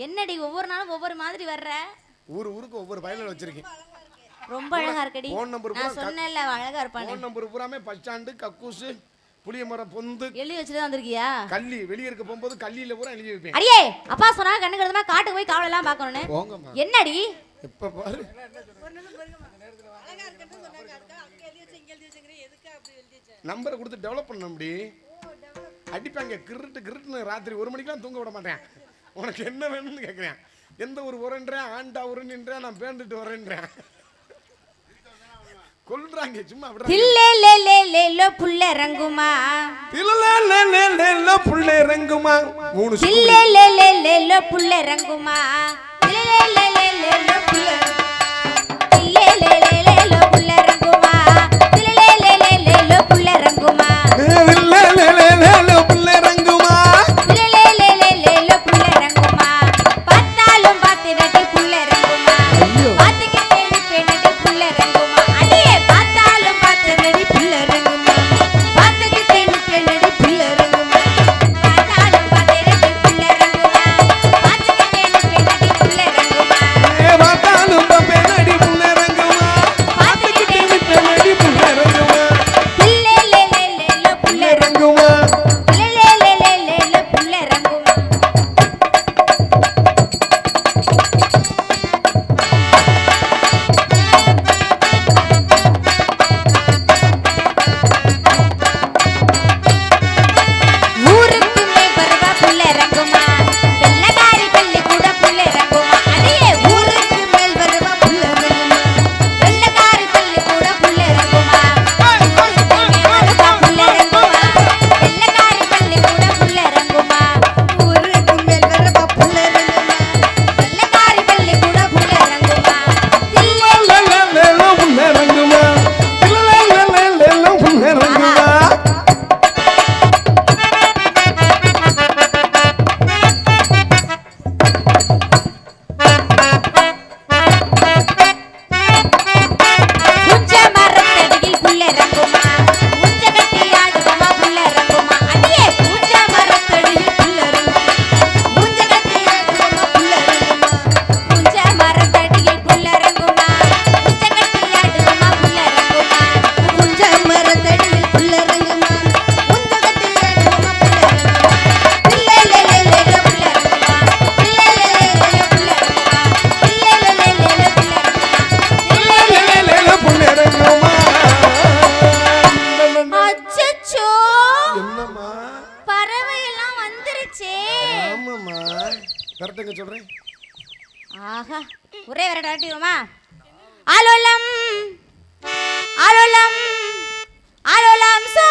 என்னடி ஒவ்வொரு நாளும் ஒவ்வொரு மாதிரி வர்ற? ஊருக்கு ஒவ்வொரு பயல வச்சிருக்கேன். ரொம்ப அழகா இருக்கடி. ஃபோன் நம்பர் நான் சொன்னேன்ல அழகா இருப்பானே. ஃபோன் நம்பர் பூராமே பஸ் ஸ்டாண்ட், கக்கூஸ், புளியமரம், பொந்து எழுதி வச்சிட்டு வந்திருக்கியா? கள்ளி வெளிய இருக்க போயும்போது கள்ளியில பூரா எழுதி வைப்பேன். அடியே அப்பா சொன்னா கண்ணு கருதுமா காட்டுக்கு போய் காவல எல்லாம் பார்க்கணும்னு. போங்கம்மா. என்னடி? இப்ப பாரு. நம்பரை கொடுத்து டெவலப் பண்ணணும்டி. அடிப்பாங்க கிருட்டுன்னு ராத்திரி 1 மணிக்கெல்லாம் தூங்க விட மாட்டேன். உனக்கு என்ன வேணும்னு கேட்குறேன். எந்த ஒரு உரன்றேன், ஆண்டா உரன்றேன், நான் பேண்டுட்டு வரேன்றேன். கொல்றாங்க சும்மா விடுறாங்க. தில்லேலேலேலேலோ புள்ள ரங்குமா, தில்லேலேலேலேலோ புள்ள ரங்குமா, மூணு தில்லேலேலேலேலோ புள்ள ரங்குமா, தில்லேலேலேலேலோ புள்ள, தில்லேலேலேலேலோ புள்ள ரங்குமா, தில்லேலேலேலேலோ புள்ள ரங்குமா, தில்லேலேலேலேலோ புள்ள ரங்குமா, தில்லேலேலேலேலோ புள்ள ரங்குமா, பார்த்தாலும் பார்த்திடடி புள்ள ரங்குமா, பார்த்துக்கிட்டே நிப்பேனடி புள்ள ரங்குமா, அடியே பார்த்தாலும் பார்த்திடடி புள்ள ரங்குமா, பார்த்துக்கிட்டே நிப்பேனடி புள்ள ரங்குமா, பார்த்தாலும் பார்த்திடடி புள்ள ரங்குமா, பார்த்துக்கிட்டே நிப்பேனடி புள்ள ரங்குமா, பார்த்தாலும் பார்ப்பேனடி புள்ள ரங்குமா, பார்த்துக்கிட்டே நிப்பேனடி புள்ள ரங்குமா, தில்லேலேலேலேலோ புள்ள ரங்குமா, தில்லேலேலேலேலோ புள்ள ரங்குமா. ஊருக்கு மேல் வருவா புள்ள ரங்குமா, வெள்ளக்காரி பள்ளி கூட புள்ள ரங்குமா, அடியே ஊருக்கு மேல் வருவா புள்ள ரங்குமா, வெள்ளக்காரி பள்ளி கூட புள்ள ரங்குமா, ஊருக்கு மேல் வருவா புள்ள ரங்குமா, வெள்ளக்காரி பள்ளி கூட புள்ள ரங்குமா, ஊருக்கு மேல் வருவா புள்ள ரங்குமா, வெள்ளக்காரி பள்ளி கூட புள்ள ரங்குமா, தில்லேலேலேலேலோ புள்ள ரங்குமா, தில்லேலேலேலேலோ புள்ள ரங்குமா. உஞ்ச மரத்தடியில் புள்ள ரங்குமா, உஞ்ச கட்டி ஆடுமா புள்ள ரங்குமா, அடியே உஞ்ச மரத்தடியில் புள்ள ரங்குமா, உஞ்ச கட்டி ஆடுமா புள்ள ரங்குமா, உஞ்ச மரத்தடியில் புள்ள ரங்குமா, உஞ்ச கட்டி ஆடுமா புள்ள ரங்குமா, உஞ்ச மரத்தடியில் புள்ள ரங்குமா, உஞ்ச கட்டி ஆடுமா புள்ள ரங்குமா, தில்லேலேலேலேலோ புள்ள ரங்குமா, தில்லேலேலேலேலோ புள்ள ரங்குமா, தில்லேலேலேலேலோ புள்ள ரங்குமா. அச்சச்சோ, என்னம்மா? பறவை எல்லாம் வந்துருச்சே. ஆமாம்மா. கரெக்டுங்க சொல்றேன். ஆஹா, ஒரே வர டாட்டிடுமா? ஆலோலம் ஆலோலம் ஆலோலம் சோ